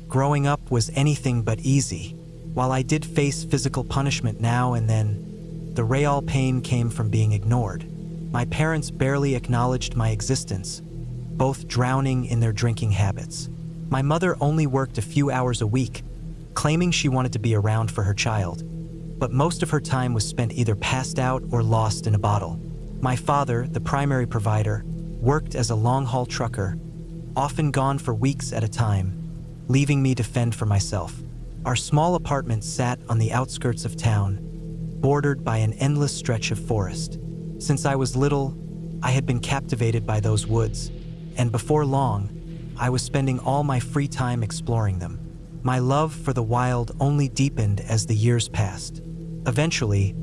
Growing up was anything but easy. While I did face physical punishment now and then, the real pain came from being ignored. My parents barely acknowledged my existence, both drowning in their drinking habits. My mother only worked a few hours a week, claiming she wanted to be around for her child, but most of her time was spent either passed out or lost in a bottle. My father, the primary provider, worked as a long-haul trucker, often gone for weeks at a time, leaving me to fend for myself. Our small apartment sat on the outskirts of town, bordered by an endless stretch of forest. Since I was little, I had been captivated by those woods, and before long, I was spending all my free time exploring them. My love for the wild only deepened as the years passed. Eventually,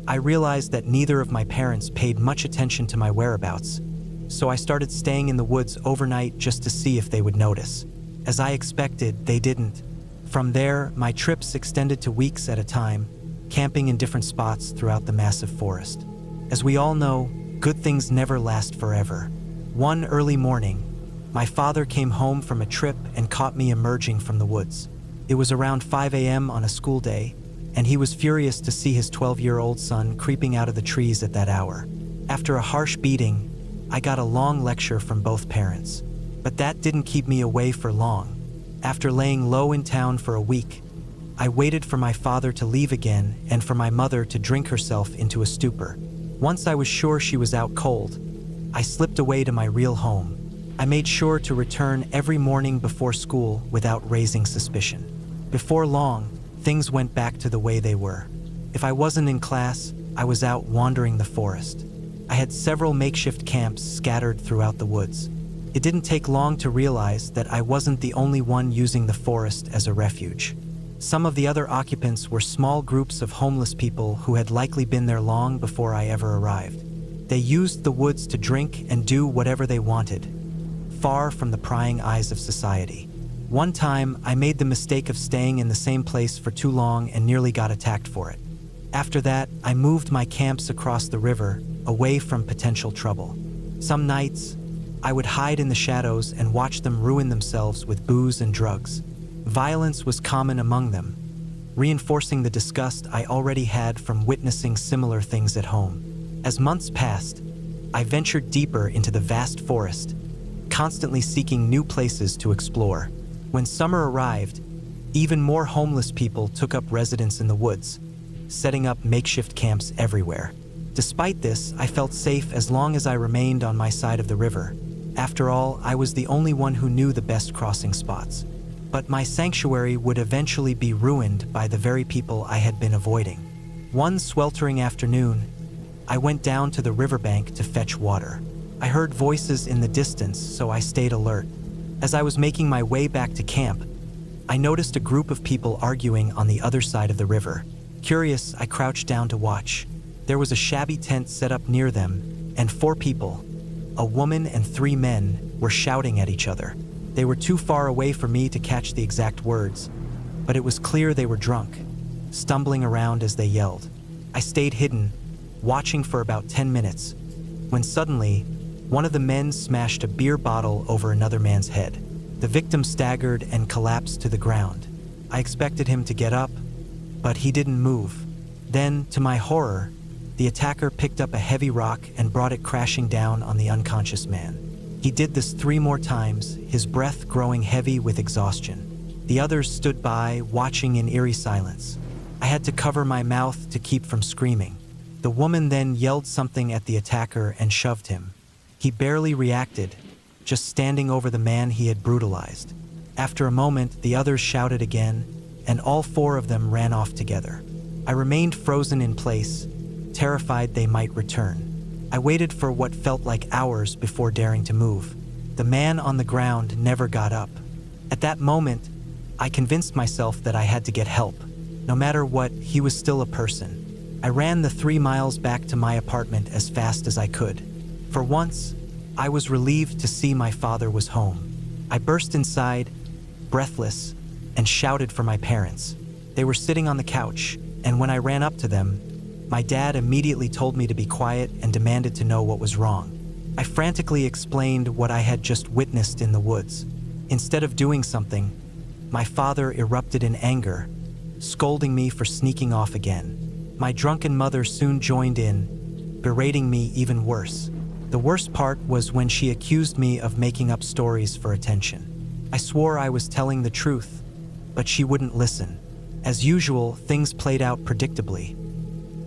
I realized that neither of my parents paid much attention to my whereabouts, so I started staying in the woods overnight just to see if they would notice. As I expected, they didn't. From there, my trips extended to weeks at a time, camping in different spots throughout the massive forest. As we all know, good things never last forever. One early morning, my father came home from a trip and caught me emerging from the woods. It was around 5 a.m. on a school day, and he was furious to see his 12-year-old son creeping out of the trees at that hour. After a harsh beating, I got a long lecture from both parents. But that didn't keep me away for long. After laying low in town for a week, I waited for my father to leave again and for my mother to drink herself into a stupor. Once I was sure she was out cold, I slipped away to my real home. I made sure to return every morning before school without raising suspicion. Before long, things went back to the way they were. If I wasn't in class, I was out wandering the forest. I had several makeshift camps scattered throughout the woods. It didn't take long to realize that I wasn't the only one using the forest as a refuge. Some of the other occupants were small groups of homeless people who had likely been there long before I ever arrived. They used the woods to drink and do whatever they wanted, far from the prying eyes of society. One time, I made the mistake of staying in the same place for too long and nearly got attacked for it. After that, I moved my camps across the river, away from potential trouble. Some nights, I would hide in the shadows and watch them ruin themselves with booze and drugs. Violence was common among them, reinforcing the disgust I already had from witnessing similar things at home. As months passed, I ventured deeper into the vast forest, constantly seeking new places to explore. When summer arrived, even more homeless people took up residence in the woods, setting up makeshift camps everywhere. Despite this, I felt safe as long as I remained on my side of the river. After all, I was the only one who knew the best crossing spots. But my sanctuary would eventually be ruined by the very people I had been avoiding. One sweltering afternoon, I went down to the riverbank to fetch water. I heard voices in the distance, so I stayed alert. As I was making my way back to camp, I noticed a group of people arguing on the other side of the river. Curious, I crouched down to watch. There was a shabby tent set up near them, and 4 people, a woman and 3 men, were shouting at each other. They were too far away for me to catch the exact words, but it was clear they were drunk, stumbling around as they yelled. I stayed hidden, watching for about 10 minutes, when suddenly, one of the men smashed a beer bottle over another man's head. The victim staggered and collapsed to the ground. I expected him to get up, but he didn't move. Then, to my horror, the attacker picked up a heavy rock and brought it crashing down on the unconscious man. He did this 3 more times, his breath growing heavy with exhaustion. The others stood by, watching in eerie silence. I had to cover my mouth to keep from screaming. The woman then yelled something at the attacker and shoved him. He barely reacted, just standing over the man he had brutalized. After a moment, the others shouted again, and all 4 of them ran off together. I remained frozen in place, terrified they might return. I waited for what felt like hours before daring to move. The man on the ground never got up. At that moment, I convinced myself that I had to get help. No matter what, he was still a person. I ran the 3 miles back to my apartment as fast as I could. For once, I was relieved to see my father was home. I burst inside, breathless, and shouted for my parents. They were sitting on the couch, and when I ran up to them, my dad immediately told me to be quiet and demanded to know what was wrong. I frantically explained what I had just witnessed in the woods. Instead of doing something, my father erupted in anger, scolding me for sneaking off again. My drunken mother soon joined in, berating me even worse. The worst part was when she accused me of making up stories for attention. I swore I was telling the truth, but she wouldn't listen. As usual, things played out predictably.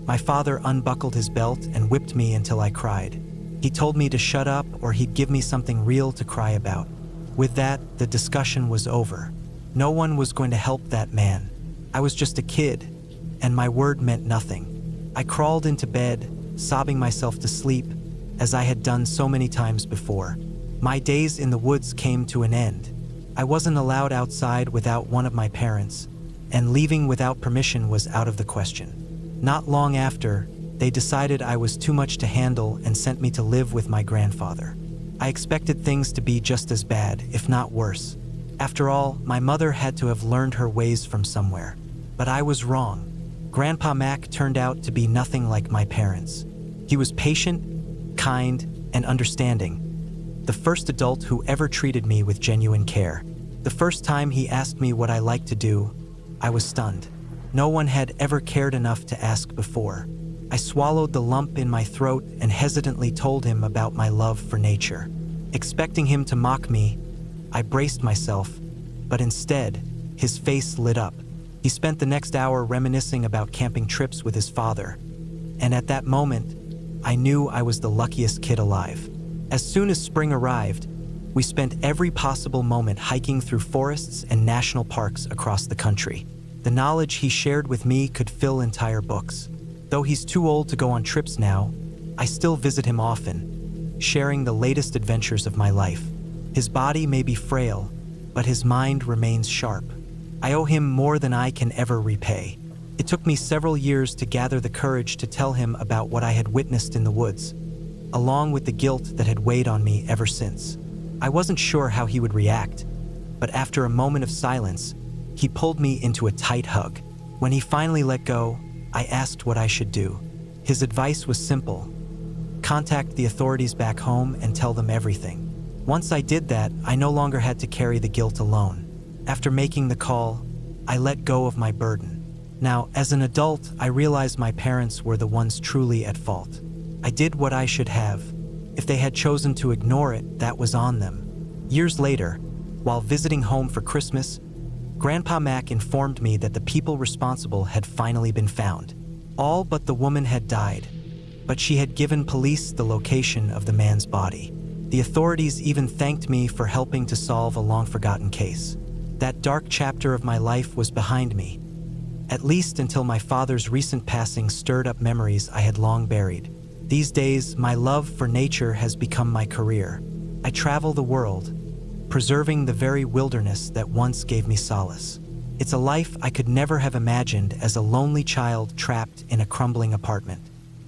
My father unbuckled his belt and whipped me until I cried. He told me to shut up or he'd give me something real to cry about. With that, the discussion was over. No one was going to help that man. I was just a kid, and my word meant nothing. I crawled into bed, sobbing myself to sleep, as I had done so many times before. My days in the woods came to an end. I wasn't allowed outside without one of my parents, and leaving without permission was out of the question. Not long after, they decided I was too much to handle and sent me to live with my grandfather. I expected things to be just as bad, if not worse. After all, my mother had to have learned her ways from somewhere. But I was wrong. Grandpa Mac turned out to be nothing like my parents. He was patient, kind, and understanding. The first adult who ever treated me with genuine care. The first time he asked me what I liked to do, I was stunned. No one had ever cared enough to ask before. I swallowed the lump in my throat and hesitantly told him about my love for nature. Expecting him to mock me, I braced myself, but instead, his face lit up. He spent the next hour reminiscing about camping trips with his father, and at that moment, I knew I was the luckiest kid alive. As soon as spring arrived, we spent every possible moment hiking through forests and national parks across the country. The knowledge he shared with me could fill entire books. Though he's too old to go on trips now, I still visit him often, sharing the latest adventures of my life. His body may be frail, but his mind remains sharp. I owe him more than I can ever repay. It took me several years to gather the courage to tell him about what I had witnessed in the woods, along with the guilt that had weighed on me ever since. I wasn't sure how he would react, but after a moment of silence, he pulled me into a tight hug. When he finally let go, I asked what I should do. His advice was simple: contact the authorities back home and tell them everything. Once I did that, I no longer had to carry the guilt alone. After making the call, I let go of my burden. Now, as an adult, I realized my parents were the ones truly at fault. I did what I should have. If they had chosen to ignore it, that was on them. Years later, while visiting home for Christmas, Grandpa Mac informed me that the people responsible had finally been found. All but the woman had died, but she had given police the location of the man's body. The authorities even thanked me for helping to solve a long-forgotten case. That dark chapter of my life was behind me, at least until my father's recent passing stirred up memories I had long buried. These days, my love for nature has become my career. I travel the world, preserving the very wilderness that once gave me solace. It's a life I could never have imagined as a lonely child trapped in a crumbling apartment.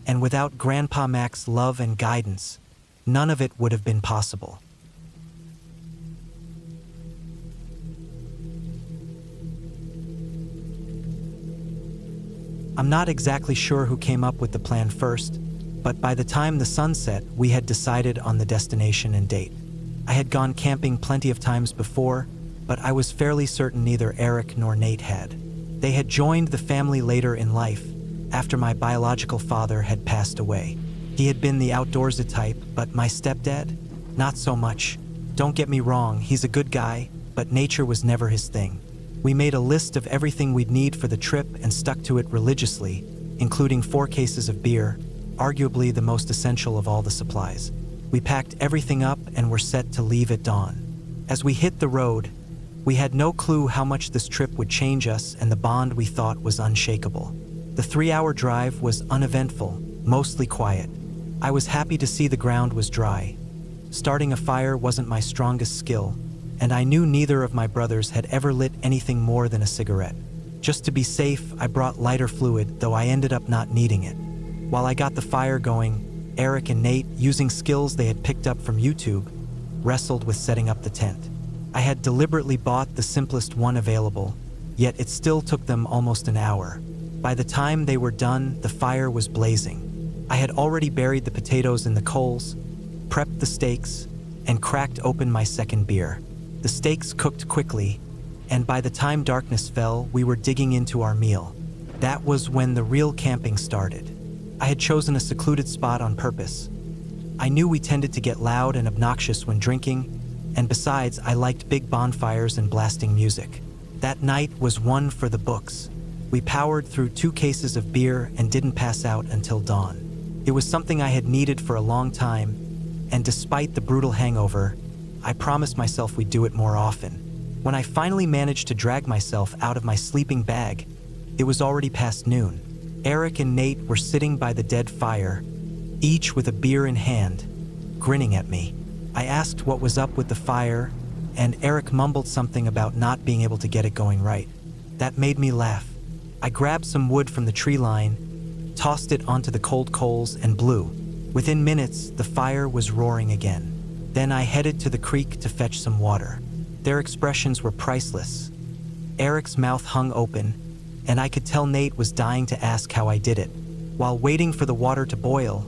And without Grandpa Mac's love and guidance, none of it would have been possible. I'm not exactly sure who came up with the plan first, but by the time the sun set, we had decided on the destination and date. I had gone camping plenty of times before, but I was fairly certain neither Eric nor Nate had. They had joined the family later in life, after my biological father had passed away. He had been the outdoorsy type, but my stepdad? Not so much. Don't get me wrong, he's a good guy, but nature was never his thing. We made a list of everything we'd need for the trip and stuck to it religiously, including 4 cases of beer, arguably the most essential of all the supplies. We packed everything up and were set to leave at dawn. As we hit the road, we had no clue how much this trip would change us, and the bond we thought was unshakable. The 3-hour drive was uneventful, mostly quiet. I was happy to see the ground was dry. Starting a fire wasn't my strongest skill, and I knew neither of my brothers had ever lit anything more than a cigarette. Just to be safe, I brought lighter fluid, though I ended up not needing it. While I got the fire going, Eric and Nate, using skills they had picked up from YouTube, wrestled with setting up the tent. I had deliberately bought the simplest one available, yet it still took them almost an hour. By the time they were done, the fire was blazing. I had already buried the potatoes in the coals, prepped the steaks, and cracked open my second beer. The steaks cooked quickly, and by the time darkness fell, we were digging into our meal. That was when the real camping started. I had chosen a secluded spot on purpose. I knew we tended to get loud and obnoxious when drinking, and besides, I liked big bonfires and blasting music. That night was one for the books. We powered through 2 cases of beer and didn't pass out until dawn. It was something I had needed for a long time, and despite the brutal hangover, I promised myself we'd do it more often. When I finally managed to drag myself out of my sleeping bag, it was already past noon. Eric and Nate were sitting by the dead fire, each with a beer in hand, grinning at me. I asked what was up with the fire, and Eric mumbled something about not being able to get it going right. That made me laugh. I grabbed some wood from the tree line, tossed it onto the cold coals, and blew. Within minutes, the fire was roaring again. Then I headed to the creek to fetch some water. Their expressions were priceless. Eric's mouth hung open, and I could tell Nate was dying to ask how I did it. While waiting for the water to boil,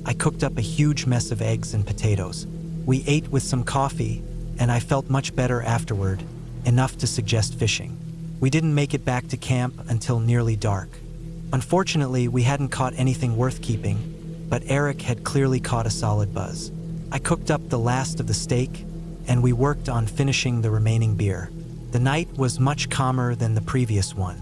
I cooked up a huge mess of eggs and potatoes. We ate with some coffee, and I felt much better afterward, enough to suggest fishing. We didn't make it back to camp until nearly dark. Unfortunately, we hadn't caught anything worth keeping, but Eric had clearly caught a solid buzz. I cooked up the last of the steak, and we worked on finishing the remaining beer. The night was much calmer than the previous one.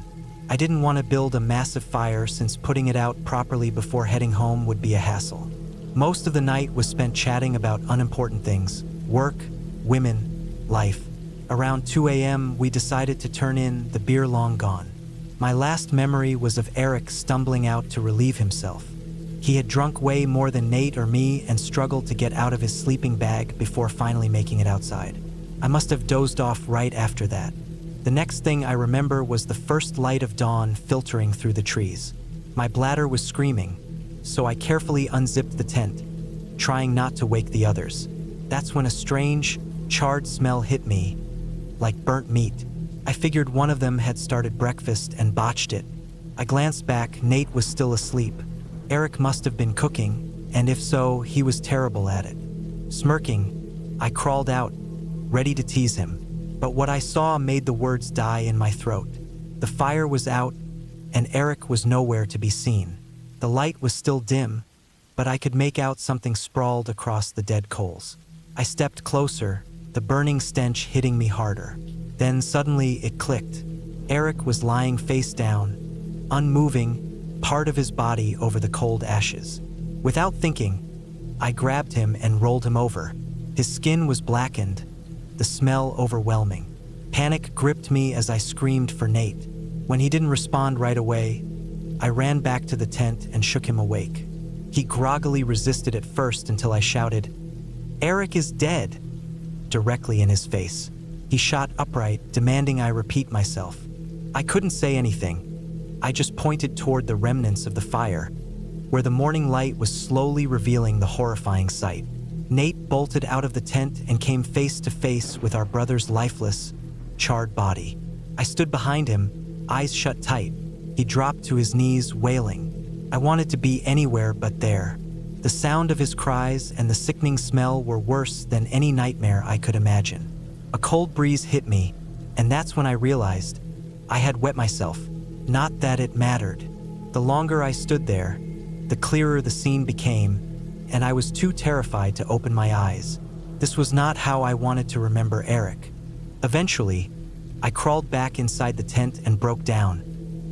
I didn't want to build a massive fire since putting it out properly before heading home would be a hassle. Most of the night was spent chatting about unimportant things: work, women, life. Around 2 a.m., we decided to turn in the beer long gone. My last memory was of Eric stumbling out to relieve himself. He had drunk way more than Nate or me and struggled to get out of his sleeping bag before finally making it outside. I must have dozed off right after that. The next thing I remember was the first light of dawn filtering through the trees. My bladder was screaming, so I carefully unzipped the tent, trying not to wake the others. That's when a strange, charred smell hit me, like burnt meat. I figured one of them had started breakfast and botched it. I glanced back. Nate was still asleep. Eric must have been cooking, and if so, he was terrible at it. Smirking, I crawled out, ready to tease him. But what I saw made the words die in my throat. The fire was out, and Eric was nowhere to be seen. The light was still dim, but I could make out something sprawled across the dead coals. I stepped closer, the burning stench hitting me harder. Then suddenly it clicked. Eric was lying face down, unmoving, part of his body over the cold ashes. Without thinking, I grabbed him and rolled him over. His skin was blackened, the smell overwhelming. Panic gripped me as I screamed for Nate. When he didn't respond right away, I ran back to the tent and shook him awake. He groggily resisted at first until I shouted, "Eric is dead," directly in his face. He shot upright, demanding I repeat myself. I couldn't say anything. I just pointed toward the remnants of the fire, where the morning light was slowly revealing the horrifying sight. Nate bolted out of the tent and came face to face with our brother's lifeless, charred body. I stood behind him, eyes shut tight. He dropped to his knees, wailing. I wanted to be anywhere but there. The sound of his cries and the sickening smell were worse than any nightmare I could imagine. A cold breeze hit me, and that's when I realized I had wet myself. Not that it mattered. The longer I stood there, the clearer the scene became, and I was too terrified to open my eyes. This was not how I wanted to remember Eric. Eventually, I crawled back inside the tent and broke down,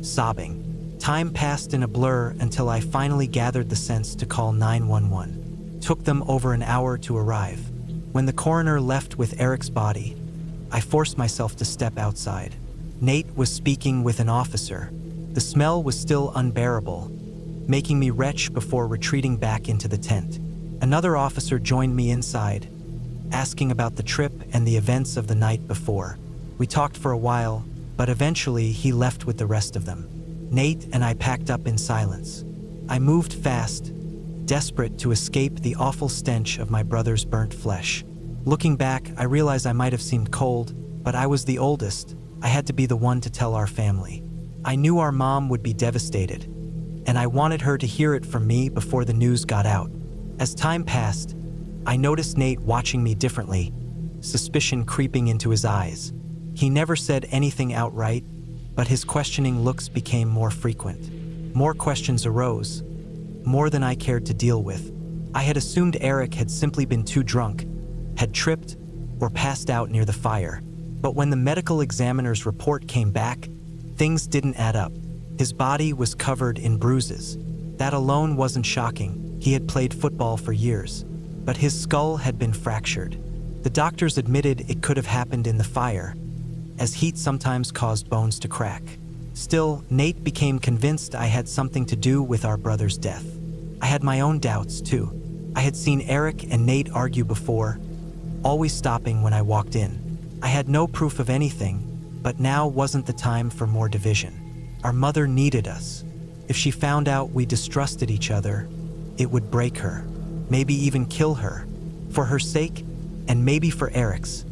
sobbing. Time passed in a blur until I finally gathered the sense to call 911. Took them over an hour to arrive. When the coroner left with Eric's body, I forced myself to step outside. Nate was speaking with an officer. The smell was still unbearable, making me retch before retreating back into the tent. Another officer joined me inside, asking about the trip and the events of the night before. We talked for a while, but eventually he left with the rest of them. Nate and I packed up in silence. I moved fast, desperate to escape the awful stench of my brother's burnt flesh. Looking back, I realized I might have seemed cold, but I was the oldest. I had to be the one to tell our family. I knew our mom would be devastated, and I wanted her to hear it from me before the news got out. As time passed, I noticed Nate watching me differently, suspicion creeping into his eyes. He never said anything outright, but his questioning looks became more frequent. More questions arose, more than I cared to deal with. I had assumed Eric had simply been too drunk, had tripped, or passed out near the fire. But when the medical examiner's report came back, things didn't add up. His body was covered in bruises. That alone wasn't shocking. He had played football for years, but his skull had been fractured. The doctors admitted it could have happened in the fire, as heat sometimes caused bones to crack. Still, Nate became convinced I had something to do with our brother's death. I had my own doubts, too. I had seen Eric and Nate argue before, always stopping when I walked in. I had no proof of anything, but now wasn't the time for more division. Our mother needed us. If she found out we distrusted each other, it would break her, maybe even kill her. For her sake, and maybe for Eric's.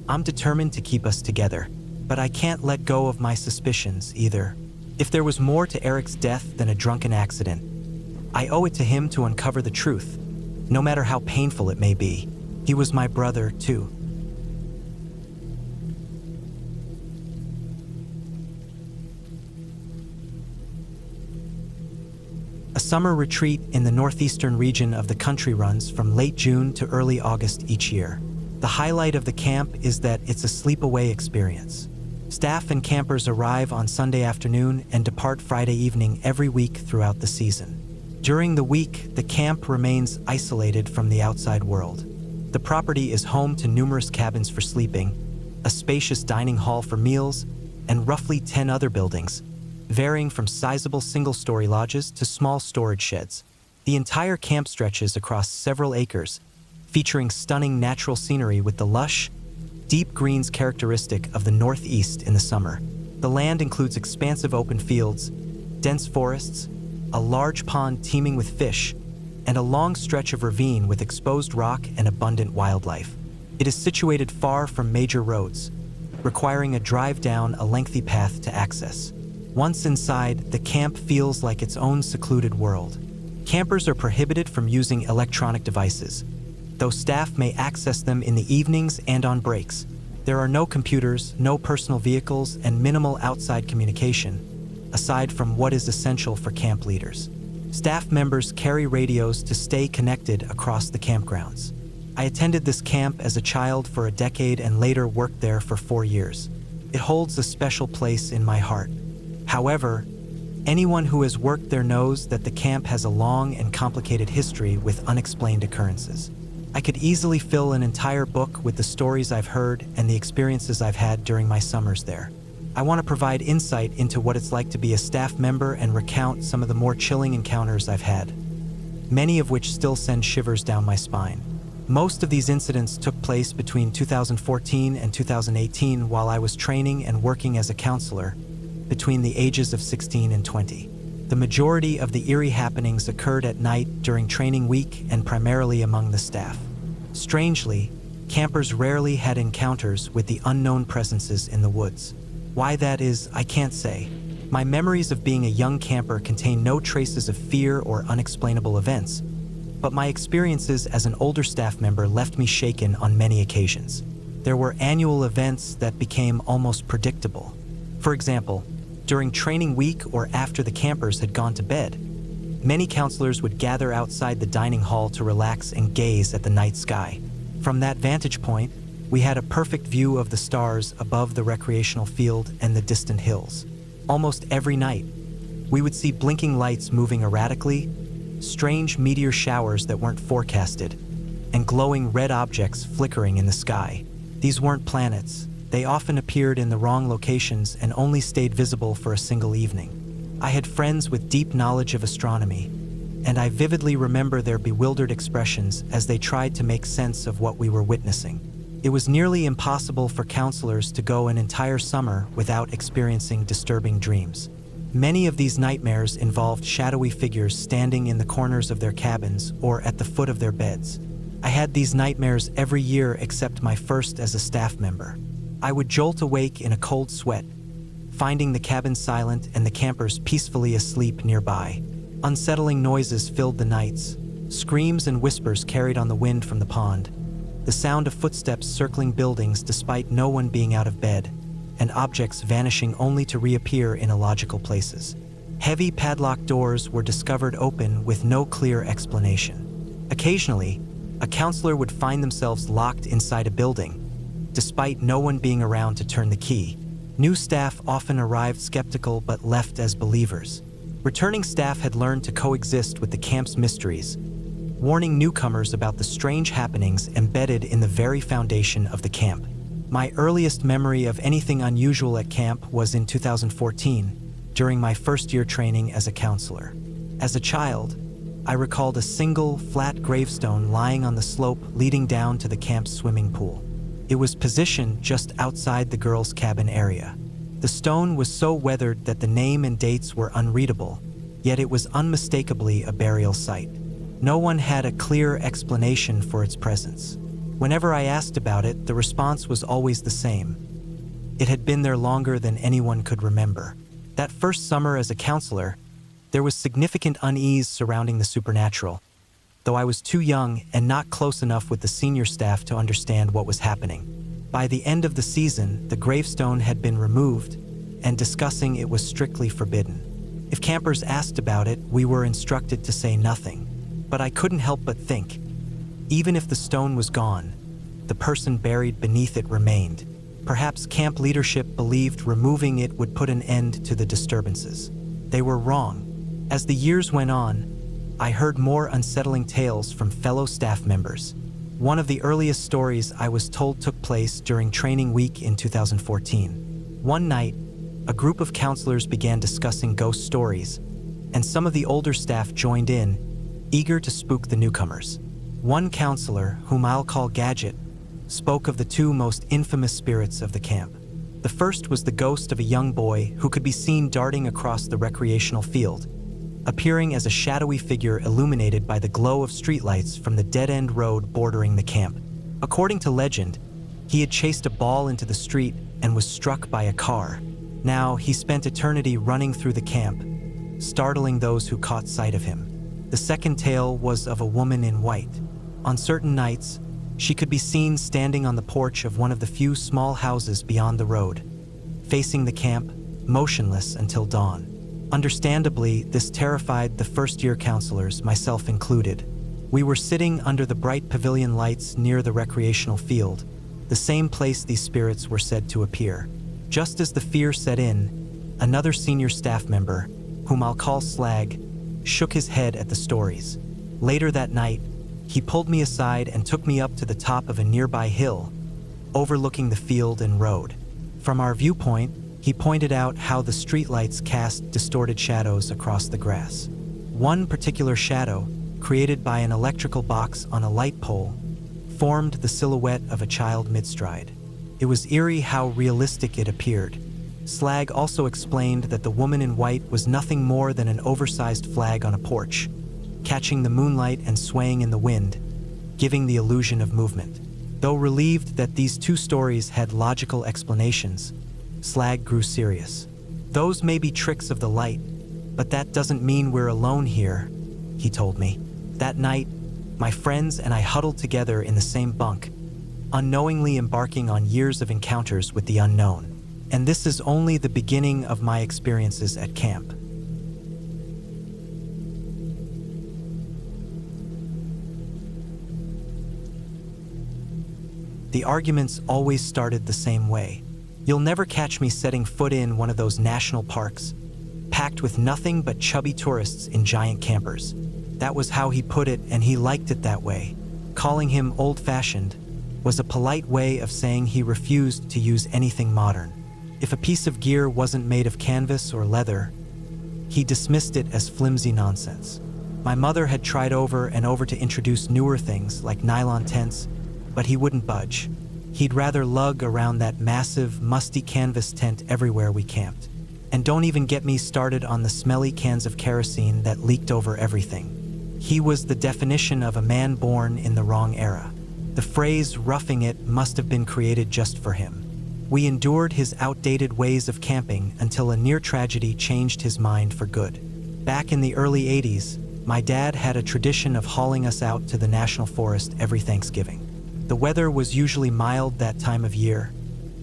I'm determined to keep us together, but I can't let go of my suspicions either. If there was more to Eric's death than a drunken accident, I owe it to him to uncover the truth, no matter how painful it may be. He was my brother, too. A summer retreat in the northeastern region of the country runs from late June to early August each year. The highlight of the camp is that it's a sleep-away experience. Staff and campers arrive on Sunday afternoon and depart Friday evening every week throughout the season. During the week, the camp remains isolated from the outside world. The property is home to numerous cabins for sleeping, a spacious dining hall for meals, and roughly 10 other buildings, varying from sizable single-story lodges to small storage sheds. The entire camp stretches across several acres, featuring stunning natural scenery with the lush, deep greens characteristic of the Northeast in the summer. The land includes expansive open fields, dense forests, a large pond teeming with fish, and a long stretch of ravine with exposed rock and abundant wildlife. It is situated far from major roads, requiring a drive down a lengthy path to access. Once inside, the camp feels like its own secluded world. Campers are prohibited from using electronic devices, though staff may access them in the evenings and on breaks. There are no computers, no personal vehicles, and minimal outside communication, aside from what is essential for camp leaders. Staff members carry radios to stay connected across the campgrounds. I attended this camp as a child for a decade and later worked there for 4 years. It holds a special place in my heart. However, anyone who has worked there knows that the camp has a long and complicated history with unexplained occurrences. I could easily fill an entire book with the stories I've heard and the experiences I've had during my summers there. I want to provide insight into what it's like to be a staff member and recount some of the more chilling encounters I've had, many of which still send shivers down my spine. Most of these incidents took place between 2014 and 2018 while I was training and working as a counselor between the ages of 16 and 20. The majority of the eerie happenings occurred at night during training week and primarily among the staff. Strangely, campers rarely had encounters with the unknown presences in the woods. Why that is, I can't say. My memories of being a young camper contain no traces of fear or unexplainable events, but my experiences as an older staff member left me shaken on many occasions. There were annual events that became almost predictable. For example, during training week or after the campers had gone to bed, many counselors would gather outside the dining hall to relax and gaze at the night sky. From that vantage point, we had a perfect view of the stars above the recreational field and the distant hills. Almost every night, we would see blinking lights moving erratically, strange meteor showers that weren't forecasted, and glowing red objects flickering in the sky. These weren't planets. They often appeared in the wrong locations and only stayed visible for a single evening. I had friends with deep knowledge of astronomy, and I vividly remember their bewildered expressions as they tried to make sense of what we were witnessing. It was nearly impossible for counselors to go an entire summer without experiencing disturbing dreams. Many of these nightmares involved shadowy figures standing in the corners of their cabins or at the foot of their beds. I had these nightmares every year except my first as a staff member. I would jolt awake in a cold sweat, finding the cabin silent and the campers peacefully asleep nearby. Unsettling noises filled the nights, screams and whispers carried on the wind from the pond, the sound of footsteps circling buildings despite no one being out of bed. and objects vanishing only to reappear in illogical places. Heavy padlocked doors were discovered open with no clear explanation. Occasionally, a counselor would find themselves locked inside a building, despite no one being around to turn the key. New staff often arrived skeptical but left as believers. Returning staff had learned to coexist with the camp's mysteries, warning newcomers about the strange happenings embedded in the very foundation of the camp. My earliest memory of anything unusual at camp was in 2014, during my first-year training as a counselor. As a child, I recalled a single, flat gravestone lying on the slope leading down to the camp's swimming pool. It was positioned just outside the girls' cabin area. The stone was so weathered that the name and dates were unreadable, yet it was unmistakably a burial site. No one had a clear explanation for its presence. Whenever I asked about it, the response was always the same. It had been there longer than anyone could remember. That first summer as a counselor, there was significant unease surrounding the supernatural, though I was too young and not close enough with the senior staff to understand what was happening. By the end of the season, the gravestone had been removed, and discussing it was strictly forbidden. If campers asked about it, we were instructed to say nothing. But I couldn't help but think, even if the stone was gone, the person buried beneath it remained. Perhaps camp leadership believed removing it would put an end to the disturbances. They were wrong. As the years went on, I heard more unsettling tales from fellow staff members. One of the earliest stories I was told took place during training week in 2014. One night, a group of counselors began discussing ghost stories, and some of the older staff joined in, eager to spook the newcomers. One counselor, whom I'll call Gadget, spoke of the two most infamous spirits of the camp. The first was the ghost of a young boy who could be seen darting across the recreational field, appearing as a shadowy figure illuminated by the glow of streetlights from the dead-end road bordering the camp. According to legend, he had chased a ball into the street and was struck by a car. Now, he spent eternity running through the camp, startling those who caught sight of him. The second tale was of a woman in white. On certain nights, she could be seen standing on the porch of one of the few small houses beyond the road, facing the camp, motionless until dawn. Understandably, this terrified the first-year counselors, myself included. We were sitting under the bright pavilion lights near the recreational field, the same place these spirits were said to appear. Just as the fear set in, another senior staff member, whom I'll call Slag, shook his head at the stories. Later that night, he pulled me aside and took me up to the top of a nearby hill, overlooking the field and road. From our viewpoint, he pointed out how the streetlights cast distorted shadows across the grass. One particular shadow, created by an electrical box on a light pole, formed the silhouette of a child mid-stride. It was eerie how realistic it appeared. Slag also explained that the woman in white was nothing more than an oversized flag on a porch, catching the moonlight and swaying in the wind, giving the illusion of movement. Though relieved that these two stories had logical explanations, Slag grew serious. "Those may be tricks of the light, but that doesn't mean we're alone here," he told me. That night, my friends and I huddled together in the same bunk, unknowingly embarking on years of encounters with the unknown. And this is only the beginning of my experiences at camp. The arguments always started the same way. You'll never catch me setting foot in one of those national parks, packed with nothing but chubby tourists in giant campers. That was how he put it, and he liked it that way. Calling him old-fashioned was a polite way of saying he refused to use anything modern. If a piece of gear wasn't made of canvas or leather, he dismissed it as flimsy nonsense. My mother had tried over and over to introduce newer things like nylon tents, but he wouldn't budge. He'd rather lug around that massive, musty canvas tent everywhere we camped. And don't even get me started on the smelly cans of kerosene that leaked over everything. He was the definition of a man born in the wrong era. The phrase "roughing it" must have been created just for him. We endured his outdated ways of camping until a near tragedy changed his mind for good. Back in the early 80s, my dad had a tradition of hauling us out to the national forest every Thanksgiving. The weather was usually mild that time of year,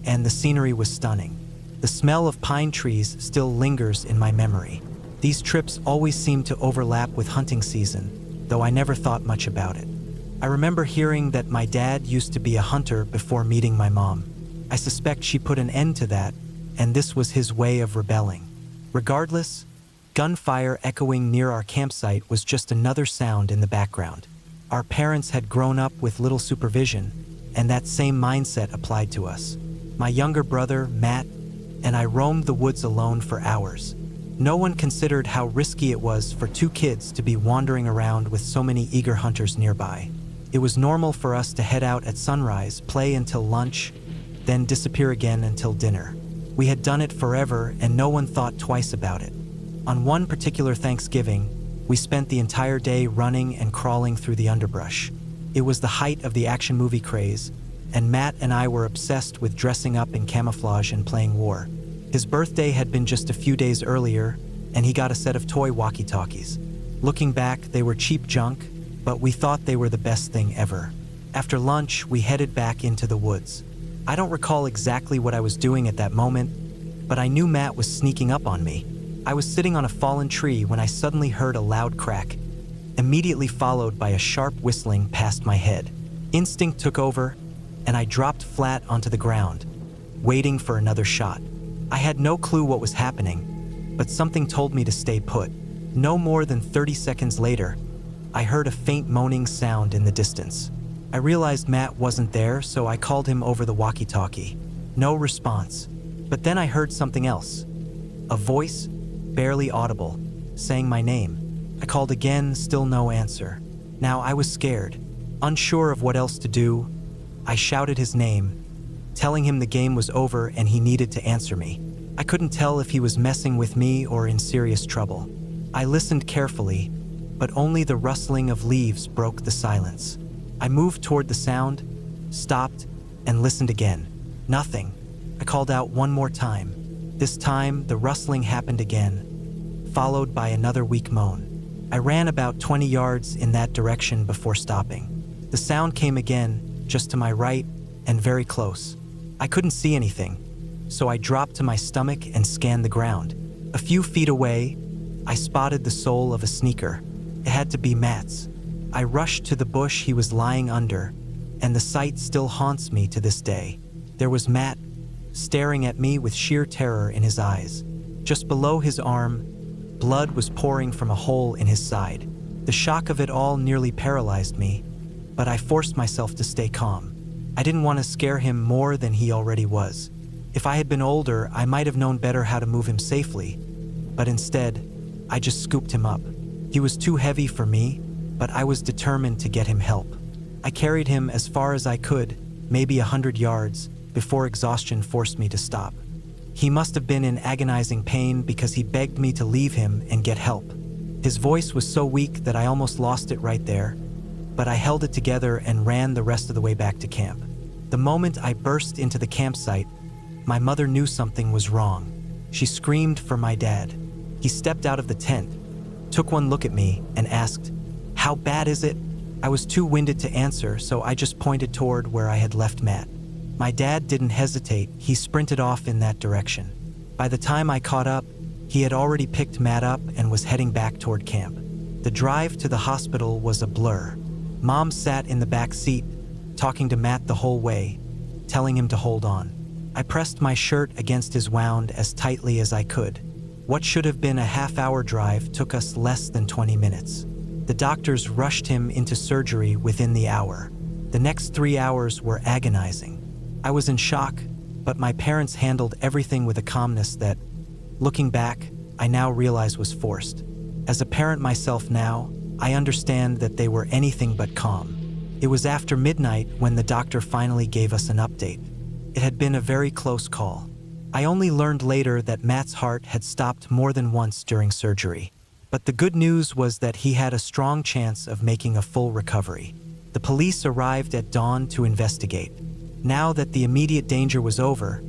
and the scenery was stunning. The smell of pine trees still lingers in my memory. These trips always seemed to overlap with hunting season, though I never thought much about it. I remember hearing that my dad used to be a hunter before meeting my mom. I suspect she put an end to that, and this was his way of rebelling. Regardless, gunfire echoing near our campsite was just another sound in the background. Our parents had grown up with little supervision, and that same mindset applied to us. My younger brother, Matt, and I roamed the woods alone for hours. No one considered how risky it was for two kids to be wandering around with so many eager hunters nearby. It was normal for us to head out at sunrise, play until lunch, then disappear again until dinner. We had done it forever, and no one thought twice about it. On one particular Thanksgiving, we spent the entire day running and crawling through the underbrush. It was the height of the action movie craze, and Matt and I were obsessed with dressing up in camouflage and playing war. His birthday had been just a few days earlier, and he got a set of toy walkie-talkies. Looking back, they were cheap junk, but we thought they were the best thing ever. After lunch, we headed back into the woods. I don't recall exactly what I was doing at that moment, but I knew Matt was sneaking up on me. I was sitting on a fallen tree when I suddenly heard a loud crack, immediately followed by a sharp whistling past my head. Instinct took over, and I dropped flat onto the ground, waiting for another shot. I had no clue what was happening, but something told me to stay put. No more than 30 seconds later, I heard a faint moaning sound in the distance. I realized Matt wasn't there, so I called him over the walkie-talkie. No response. But then I heard something else. A voice, barely audible, saying my name. I called again, still no answer. Now I was scared, unsure of what else to do. I shouted his name, telling him the game was over and he needed to answer me. I couldn't tell if he was messing with me or in serious trouble. I listened carefully, but only the rustling of leaves broke the silence. I moved toward the sound, stopped, and listened again. Nothing. I called out one more time. This time, the rustling happened again, followed by another weak moan. I ran about 20 yards in that direction before stopping. The sound came again, just to my right, and very close. I couldn't see anything, so I dropped to my stomach and scanned the ground. A few feet away, I spotted the sole of a sneaker. It had to be Matt's. I rushed to the bush he was lying under, and the sight still haunts me to this day. There was Matt, staring at me with sheer terror in his eyes. Just below his arm, blood was pouring from a hole in his side. The shock of it all nearly paralyzed me, but I forced myself to stay calm. I didn't want to scare him more than he already was. If I had been older, I might have known better how to move him safely, but instead, I just scooped him up. He was too heavy for me, but I was determined to get him help. I carried him as far as I could, maybe 100 yards, before exhaustion forced me to stop. He must have been in agonizing pain because he begged me to leave him and get help. His voice was so weak that I almost lost it right there, but I held it together and ran the rest of the way back to camp. The moment I burst into the campsite, my mother knew something was wrong. She screamed for my dad. He stepped out of the tent, took one look at me, and asked, "How bad is it?" I was too winded to answer, so I just pointed toward where I had left Matt. My dad didn't hesitate. He sprinted off in that direction. By the time I caught up, he had already picked Matt up and was heading back toward camp. The drive to the hospital was a blur. Mom sat in the back seat, talking to Matt the whole way, telling him to hold on. I pressed my shirt against his wound as tightly as I could. What should have been a half-hour drive took us less than 20 minutes. The doctors rushed him into surgery within the hour. The next 3 hours were agonizing. I was in shock, but my parents handled everything with a calmness that, looking back, I now realize was forced. As a parent myself now, I understand that they were anything but calm. It was after midnight when the doctor finally gave us an update. It had been a very close call. I only learned later that Matt's heart had stopped more than once during surgery. But the good news was that he had a strong chance of making a full recovery. The police arrived at dawn to investigate. Now that the immediate danger was over,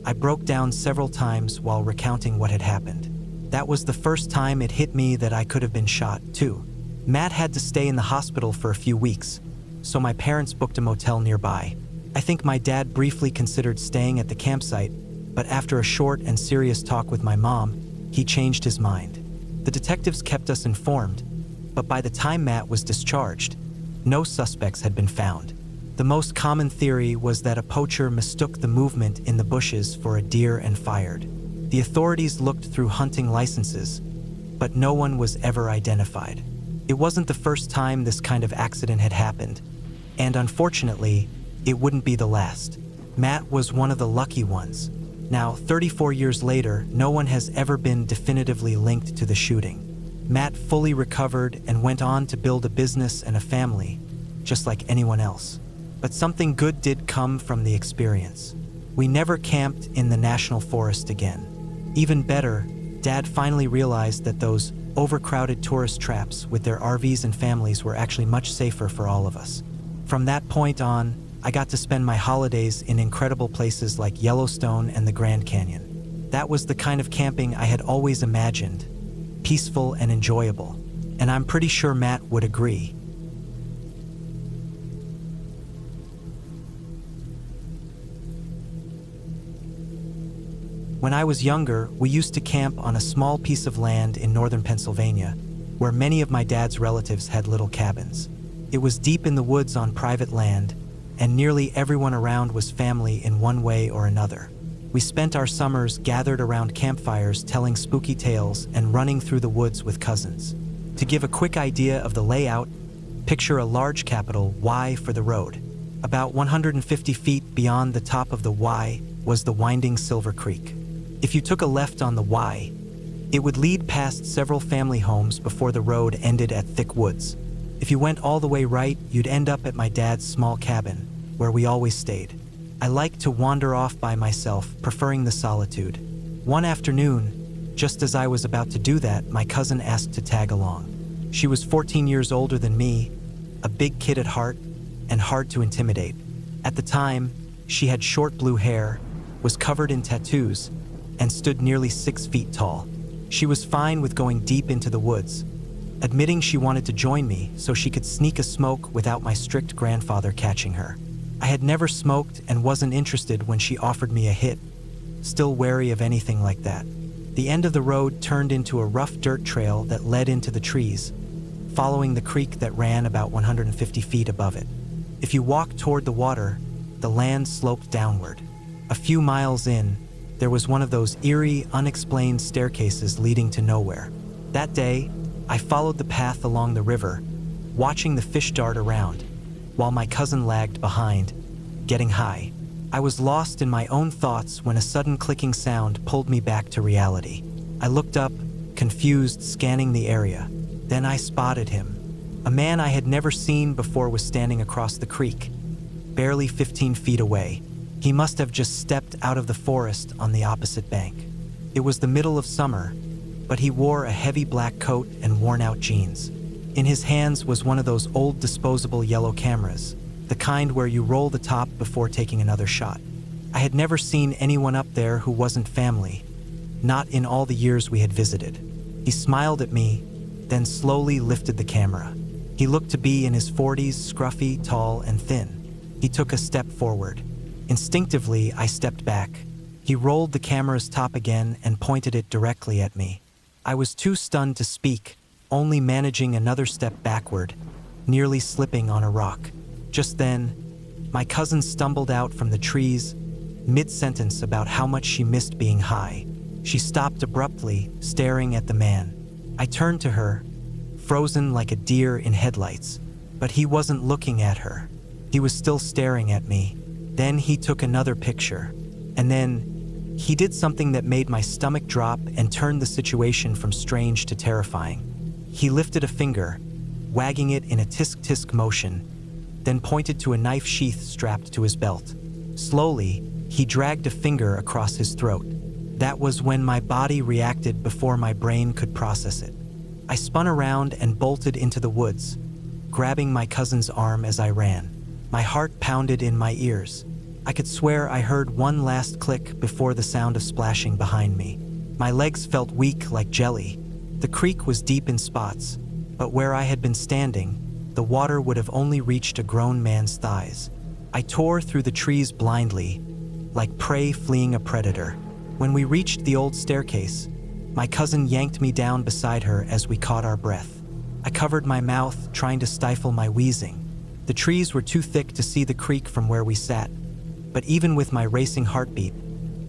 I broke down several times while recounting what had happened. That was the first time it hit me that I could have been shot, too. Matt had to stay in the hospital for a few weeks, so my parents booked a motel nearby. I think my dad briefly considered staying at the campsite, but after a short and serious talk with my mom, he changed his mind. The detectives kept us informed, but by the time Matt was discharged, no suspects had been found. The most common theory was that a poacher mistook the movement in the bushes for a deer and fired. The authorities looked through hunting licenses, but no one was ever identified. It wasn't the first time this kind of accident had happened, and unfortunately, it wouldn't be the last. Matt was one of the lucky ones. Now, 34 years later, no one has ever been definitively linked to the shooting. Matt fully recovered and went on to build a business and a family, just like anyone else. But something good did come from the experience. We never camped in the national forest again. Even better, Dad finally realized that those overcrowded tourist traps with their RVs and families were actually much safer for all of us. From that point on, I got to spend my holidays in incredible places like Yellowstone and the Grand Canyon. That was the kind of camping I had always imagined, peaceful and enjoyable, and I'm pretty sure Matt would agree. When I was younger, we used to camp on a small piece of land in northern Pennsylvania, where many of my dad's relatives had little cabins. It was deep in the woods on private land, and nearly everyone around was family in one way or another. We spent our summers gathered around campfires telling spooky tales and running through the woods with cousins. To give a quick idea of the layout, picture a large capital Y for the road. About 150 feet beyond the top of the Y was the winding Silver Creek. If you took a left on the Y, it would lead past several family homes before the road ended at thick woods. If you went all the way right, you'd end up at my dad's small cabin, where we always stayed. I liked to wander off by myself, preferring the solitude. One afternoon, just as I was about to do that, my cousin asked to tag along. She was 14 years older than me, a big kid at heart, and hard to intimidate. At the time, she had short blue hair, was covered in tattoos, and stood nearly 6 feet tall. She was fine with going deep into the woods, admitting she wanted to join me so she could sneak a smoke without my strict grandfather catching her. I had never smoked and wasn't interested when she offered me a hit, still wary of anything like that. The end of the road turned into a rough dirt trail that led into the trees, following the creek that ran about 150 feet above it. If you walked toward the water, the land sloped downward. A few miles in, there was one of those eerie, unexplained staircases leading to nowhere. That day, I followed the path along the river, watching the fish dart around, while my cousin lagged behind, getting high. I was lost in my own thoughts when a sudden clicking sound pulled me back to reality. I looked up, confused, scanning the area. Then I spotted him. A man I had never seen before was standing across the creek, barely 15 feet away. He must have just stepped out of the forest on the opposite bank. It was the middle of summer, but he wore a heavy black coat and worn-out jeans. In his hands was one of those old disposable yellow cameras, the kind where you roll the top before taking another shot. I had never seen anyone up there who wasn't family, not in all the years we had visited. He smiled at me, then slowly lifted the camera. He looked to be in his 40s, scruffy, tall, and thin. He took a step forward. Instinctively, I stepped back. He rolled the camera's top again and pointed it directly at me. I was too stunned to speak, only managing another step backward, nearly slipping on a rock. Just then, my cousin stumbled out from the trees, mid-sentence about how much she missed being high. She stopped abruptly, staring at the man. I turned to her, frozen like a deer in headlights, but he wasn't looking at her. He was still staring at me. Then he took another picture, and then he did something that made my stomach drop and turned the situation from strange to terrifying. He lifted a finger, wagging it in a tisk-tisk motion, then pointed to a knife sheath strapped to his belt. Slowly, he dragged a finger across his throat. That was when my body reacted before my brain could process it. I spun around and bolted into the woods, grabbing my cousin's arm as I ran. My heart pounded in my ears. I could swear I heard one last click before the sound of splashing behind me. My legs felt weak like jelly. The creek was deep in spots, but where I had been standing, the water would have only reached a grown man's thighs. I tore through the trees blindly, like prey fleeing a predator. When we reached the old staircase, my cousin yanked me down beside her as we caught our breath. I covered my mouth, trying to stifle my wheezing. The trees were too thick to see the creek from where we sat, but even with my racing heartbeat,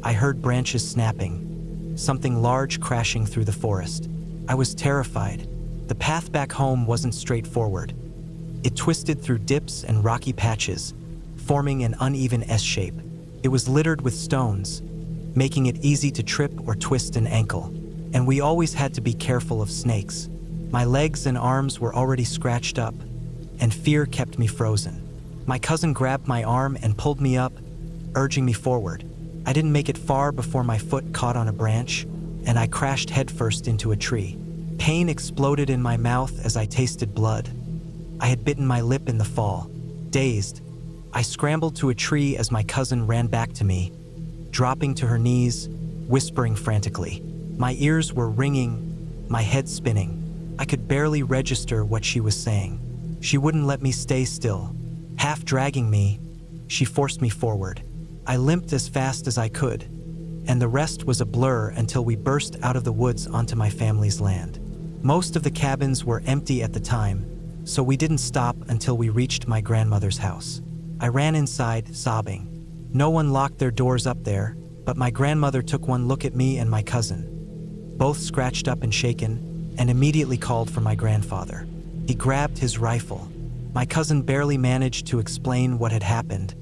I heard branches snapping, something large crashing through the forest. I was terrified. The path back home wasn't straightforward. It twisted through dips and rocky patches, forming an uneven S-shape. It was littered with stones, making it easy to trip or twist an ankle. And we always had to be careful of snakes. My legs and arms were already scratched up, and fear kept me frozen. My cousin grabbed my arm and pulled me up, urging me forward. I didn't make it far before my foot caught on a branch, and I crashed headfirst into a tree. Pain exploded in my mouth as I tasted blood. I had bitten my lip in the fall. Dazed, I scrambled to a tree as my cousin ran back to me, dropping to her knees, whispering frantically. My ears were ringing, my head spinning. I could barely register what she was saying. She wouldn't let me stay still. Half dragging me, she forced me forward. I limped as fast as I could, and the rest was a blur until we burst out of the woods onto my family's land. Most of the cabins were empty at the time, so we didn't stop until we reached my grandmother's house. I ran inside, sobbing. No one locked their doors up there, but my grandmother took one look at me and my cousin, both scratched up and shaken, and immediately called for my grandfather. He grabbed his rifle. My cousin barely managed to explain what had happened,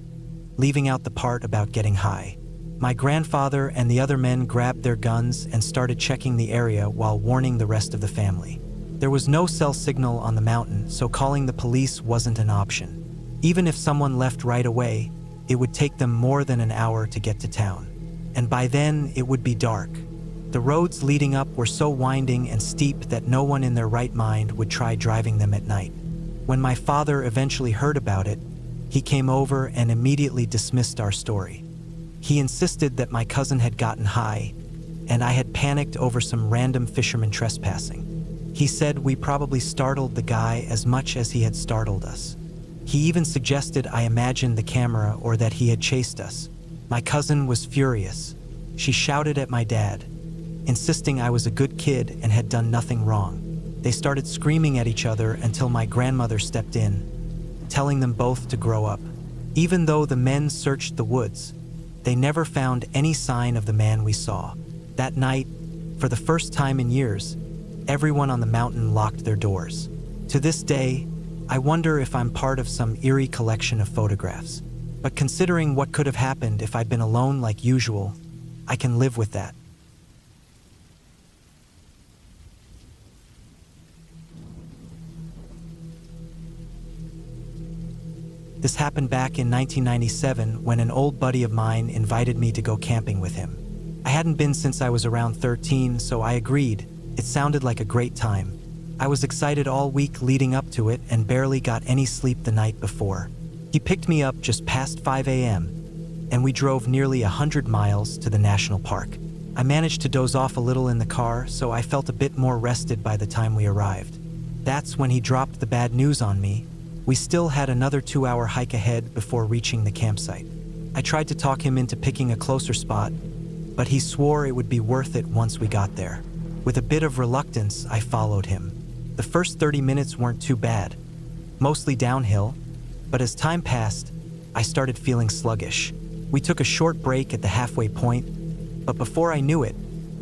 leaving out the part about getting high. My grandfather and the other men grabbed their guns and started checking the area while warning the rest of the family. There was no cell signal on the mountain, so calling the police wasn't an option. Even if someone left right away, it would take them more than an hour to get to town. And by then, it would be dark. The roads leading up were so winding and steep that no one in their right mind would try driving them at night. When my father eventually heard about it, he came over and immediately dismissed our story. He insisted that my cousin had gotten high, and I had panicked over some random fisherman trespassing. He said we probably startled the guy as much as he had startled us. He even suggested I imagine the camera or that he had chased us. My cousin was furious. She shouted at my dad, insisting I was a good kid and had done nothing wrong. They started screaming at each other until my grandmother stepped in, telling them both to grow up. Even though the men searched the woods, they never found any sign of the man we saw. That night, for the first time in years, everyone on the mountain locked their doors. To this day, I wonder if I'm part of some eerie collection of photographs. But considering what could have happened if I'd been alone like usual, I can live with that. This happened back in 1997 when an old buddy of mine invited me to go camping with him. I hadn't been since I was around 13, so I agreed. It sounded like a great time. I was excited all week leading up to it and barely got any sleep the night before. He picked me up just past 5 a.m., and we drove nearly 100 miles to the national park. I managed to doze off a little in the car, so I felt a bit more rested by the time we arrived. That's when he dropped the bad news on me. We still had another 2-hour hike ahead before reaching the campsite. I tried to talk him into picking a closer spot, but he swore it would be worth it once we got there. With a bit of reluctance, I followed him. The first 30 minutes weren't too bad, mostly downhill, but as time passed, I started feeling sluggish. We took a short break at the halfway point, but before I knew it,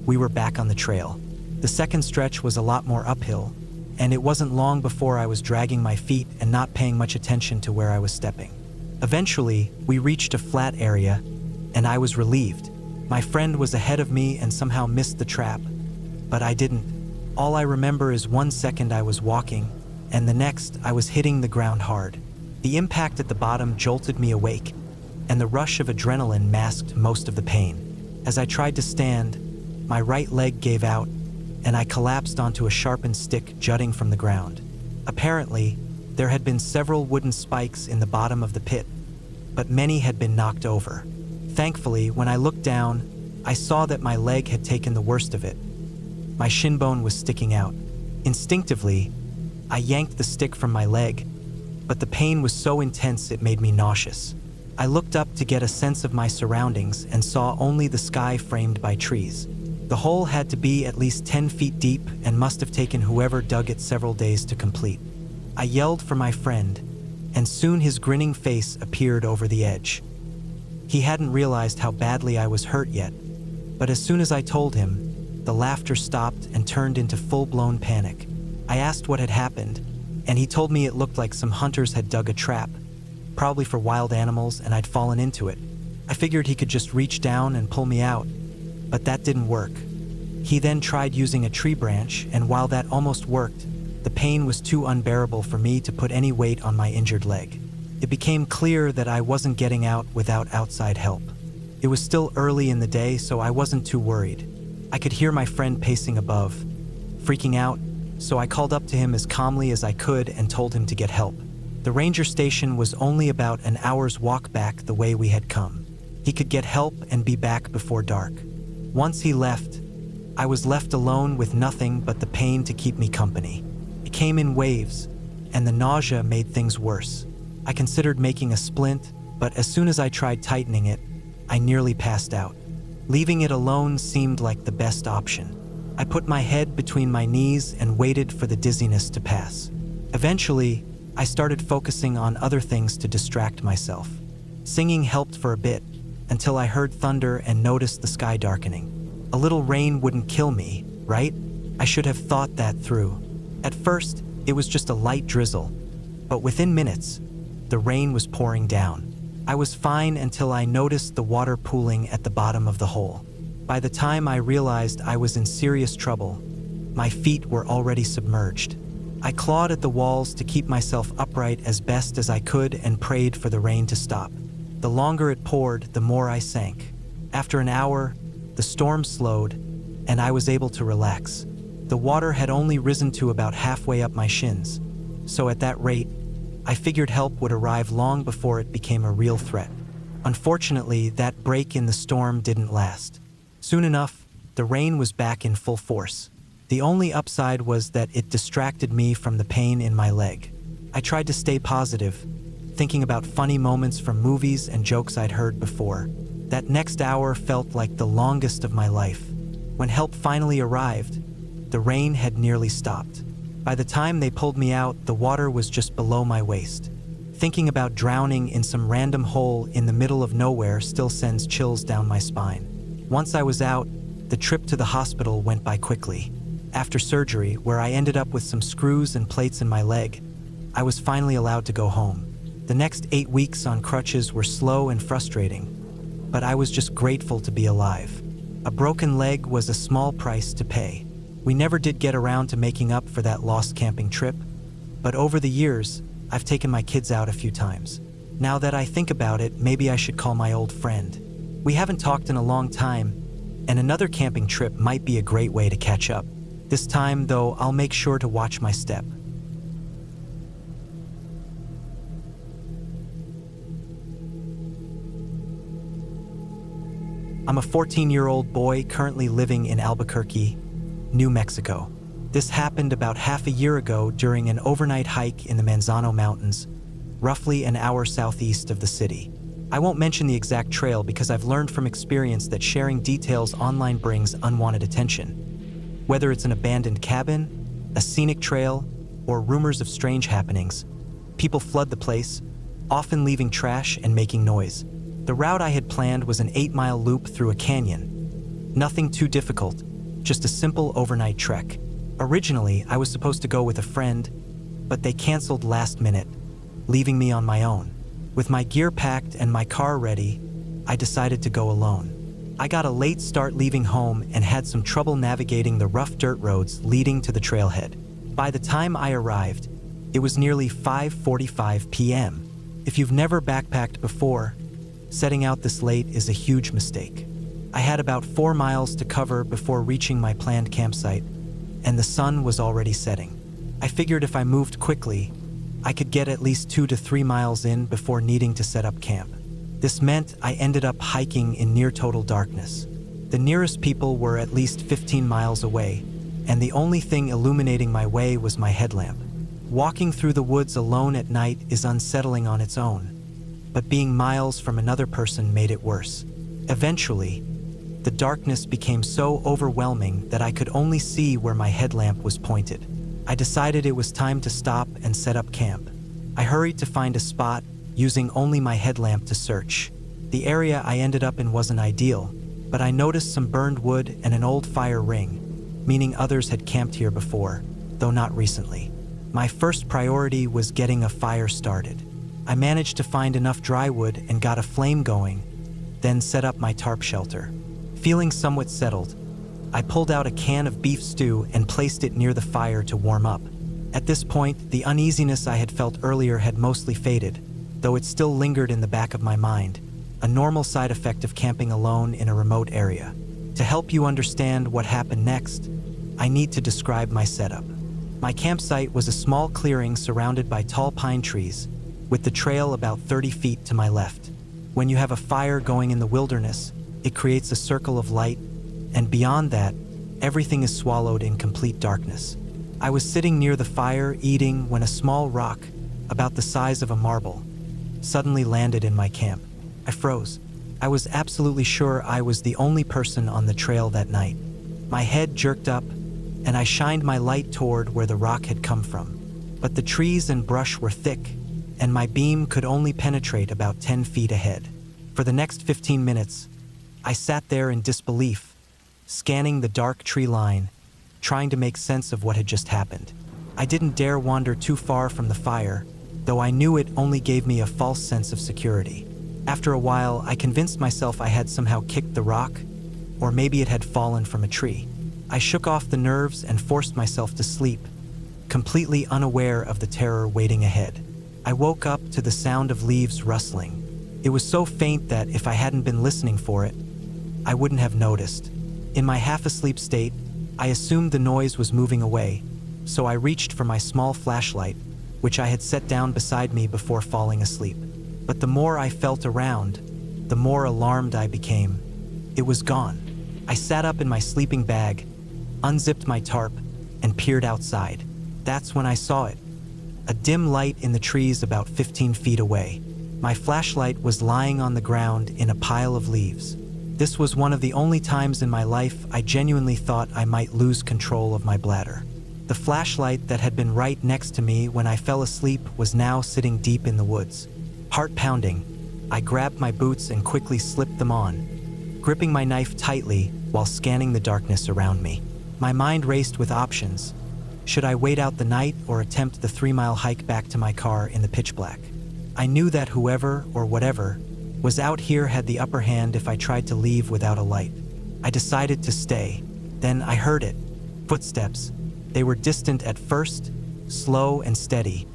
we were back on the trail. The second stretch was a lot more uphill, and it wasn't long before I was dragging my feet and not paying much attention to where I was stepping. Eventually, we reached a flat area, and I was relieved. My friend was ahead of me and somehow missed the trap, but I didn't. All I remember is 1 second I was walking, and the next I was hitting the ground hard. The impact at the bottom jolted me awake, and the rush of adrenaline masked most of the pain. As I tried to stand, my right leg gave out, and I collapsed onto a sharpened stick jutting from the ground. Apparently, there had been several wooden spikes in the bottom of the pit, but many had been knocked over. Thankfully, when I looked down, I saw that my leg had taken the worst of it. My shin bone was sticking out. Instinctively, I yanked the stick from my leg, but the pain was so intense it made me nauseous. I looked up to get a sense of my surroundings and saw only the sky framed by trees. The hole had to be at least 10 feet deep and must have taken whoever dug it several days to complete. I yelled for my friend, and soon his grinning face appeared over the edge. He hadn't realized how badly I was hurt yet, but as soon as I told him, the laughter stopped and turned into full-blown panic. I asked what had happened, and he told me it looked like some hunters had dug a trap, probably for wild animals, and I'd fallen into it. I figured he could just reach down and pull me out, but that didn't work. He then tried using a tree branch, and while that almost worked, the pain was too unbearable for me to put any weight on my injured leg. It became clear that I wasn't getting out without outside help. It was still early in the day, so I wasn't too worried. I could hear my friend pacing above, freaking out, so I called up to him as calmly as I could and told him to get help. The ranger station was only about an hour's walk back the way we had come. He could get help and be back before dark. Once he left, I was left alone with nothing but the pain to keep me company. It came in waves, and the nausea made things worse. I considered making a splint, but as soon as I tried tightening it, I nearly passed out. Leaving it alone seemed like the best option. I put my head between my knees and waited for the dizziness to pass. Eventually, I started focusing on other things to distract myself. Singing helped for a bit, until I heard thunder and noticed the sky darkening. A little rain wouldn't kill me, right? I should have thought that through. At first, it was just a light drizzle, but within minutes, the rain was pouring down. I was fine until I noticed the water pooling at the bottom of the hole. By the time I realized I was in serious trouble, my feet were already submerged. I clawed at the walls to keep myself upright as best as I could and prayed for the rain to stop. The longer it poured, the more I sank. After an hour, the storm slowed, and I was able to relax. The water had only risen to about halfway up my shins, so at that rate, I figured help would arrive long before it became a real threat. Unfortunately, that break in the storm didn't last. Soon enough, the rain was back in full force. The only upside was that it distracted me from the pain in my leg. I tried to stay positive, thinking about funny moments from movies and jokes I'd heard before. That next hour felt like the longest of my life. When help finally arrived, the rain had nearly stopped. By the time they pulled me out, the water was just below my waist. Thinking about drowning in some random hole in the middle of nowhere still sends chills down my spine. Once I was out, the trip to the hospital went by quickly. After surgery, where I ended up with some screws and plates in my leg, I was finally allowed to go home. The next 8 weeks on crutches were slow and frustrating, but I was just grateful to be alive. A broken leg was a small price to pay. We never did get around to making up for that lost camping trip, but over the years, I've taken my kids out a few times. Now that I think about it, maybe I should call my old friend. We haven't talked in a long time, and another camping trip might be a great way to catch up. This time, though, I'll make sure to watch my step. I'm a 14-year-old boy currently living in Albuquerque, New Mexico. This happened about half a year ago during an overnight hike in the Manzano Mountains, roughly an hour southeast of the city. I won't mention the exact trail because I've learned from experience that sharing details online brings unwanted attention. Whether it's an abandoned cabin, a scenic trail, or rumors of strange happenings, people flood the place, often leaving trash and making noise. The route I had planned was an 8-mile loop through a canyon. Nothing too difficult, just a simple overnight trek. Originally, I was supposed to go with a friend, but they canceled last minute, leaving me on my own. With my gear packed and my car ready, I decided to go alone. I got a late start leaving home and had some trouble navigating the rough dirt roads leading to the trailhead. By the time I arrived, it was nearly 5:45 p.m. If you've never backpacked before, setting out this late is a huge mistake. I had about 4 miles to cover before reaching my planned campsite, and the sun was already setting. I figured if I moved quickly, I could get at least 2 to 3 miles in before needing to set up camp. This meant I ended up hiking in near total darkness. The nearest people were at least 15 miles away, and the only thing illuminating my way was my headlamp. Walking through the woods alone at night is unsettling on its own. but being miles from another person made it worse. Eventually, the darkness became so overwhelming that I could only see where my headlamp was pointed. I decided it was time to stop and set up camp. I hurried to find a spot, using only my headlamp to search. The area I ended up in wasn't ideal, but I noticed some burned wood and an old fire ring, meaning others had camped here before, though not recently. My first priority was getting a fire started. I managed to find enough dry wood and got a flame going, then set up my tarp shelter. Feeling somewhat settled, I pulled out a can of beef stew and placed it near the fire to warm up. At this point, the uneasiness I had felt earlier had mostly faded, though it still lingered in the back of my mind, a normal side effect of camping alone in a remote area. To help you understand what happened next, I need to describe my setup. My campsite was a small clearing surrounded by tall pine trees, with the trail about 30 feet to my left. When you have a fire going in the wilderness, it creates a circle of light, and beyond that, everything is swallowed in complete darkness. I was sitting near the fire eating when a small rock, about the size of a marble, suddenly landed in my camp. I froze. I was absolutely sure I was the only person on the trail that night. My head jerked up, and I shined my light toward where the rock had come from. But the trees and brush were thick, and my beam could only penetrate about 10 feet ahead. For the next 15 minutes, I sat there in disbelief, scanning the dark tree line, trying to make sense of what had just happened. I didn't dare wander too far from the fire, though I knew it only gave me a false sense of security. After a while, I convinced myself I had somehow kicked the rock, or maybe it had fallen from a tree. I shook off the nerves and forced myself to sleep, completely unaware of the terror waiting ahead. I woke up to the sound of leaves rustling. It was so faint that if I hadn't been listening for it, I wouldn't have noticed. In my half-asleep state, I assumed the noise was moving away, so I reached for my small flashlight, which I had set down beside me before falling asleep. But the more I felt around, the more alarmed I became. It was gone. I sat up in my sleeping bag, unzipped my tarp, and peered outside. That's when I saw it. A dim light in the trees about 15 feet away. My flashlight was lying on the ground in a pile of leaves. This was one of the only times in my life I genuinely thought I might lose control of my bladder. The flashlight that had been right next to me when I fell asleep was now sitting deep in the woods. Heart pounding, I grabbed my boots and quickly slipped them on, gripping my knife tightly while scanning the darkness around me. My mind raced with options. Should I wait out the night or attempt the 3-mile hike back to my car in the pitch black? I knew that whoever or whatever was out here had the upper hand if I tried to leave without a light. I decided to stay. Then I heard it. Footsteps. They were distant at first, slow and steady,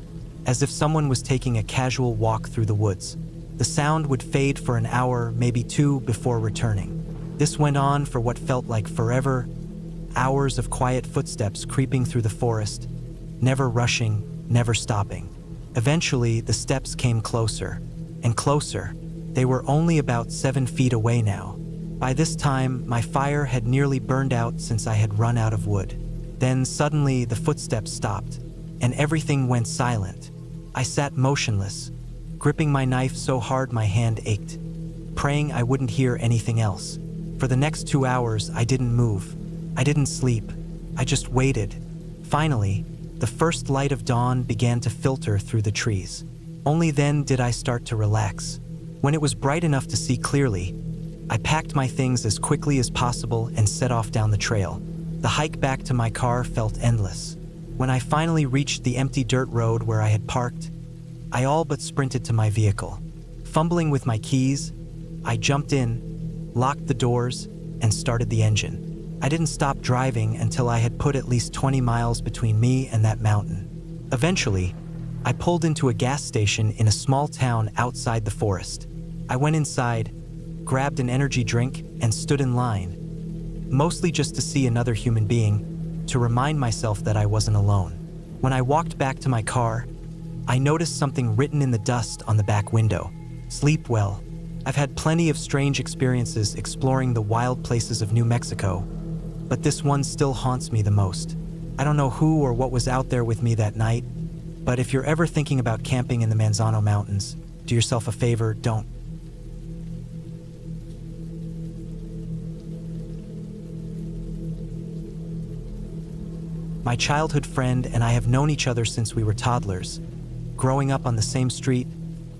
as if someone was taking a casual walk through the woods. The sound would fade for an hour, maybe 2, before returning. This went on for what felt like forever, hours of quiet footsteps creeping through the forest, never rushing, never stopping. Eventually, the steps came closer and closer. They were only about 7 feet away now. By this time, my fire had nearly burned out since I had run out of wood. Then suddenly, the footsteps stopped, and everything went silent. I sat motionless, gripping my knife so hard my hand ached, praying I wouldn't hear anything else. For the next 2 hours, I didn't move. I didn't sleep. I just waited. Finally, the first light of dawn began to filter through the trees. Only then did I start to relax. When it was bright enough to see clearly, I packed my things as quickly as possible and set off down the trail. The hike back to my car felt endless. When I finally reached the empty dirt road where I had parked, I all but sprinted to my vehicle. Fumbling with my keys, I jumped in, locked the doors, and started the engine. I didn't stop driving until I had put at least 20 miles between me and that mountain. Eventually, I pulled into a gas station in a small town outside the forest. I went inside, grabbed an energy drink, and stood in line, mostly just to see another human being, to remind myself that I wasn't alone. When I walked back to my car, I noticed something written in the dust on the back window. Sleep well. I've had plenty of strange experiences exploring the wild places of New Mexico, but this one still haunts me the most. I don't know who or what was out there with me that night, but if you're ever thinking about camping in the Manzano Mountains, Do yourself a favor, don't. My childhood friend and I have known each other since we were toddlers, growing up on the same street,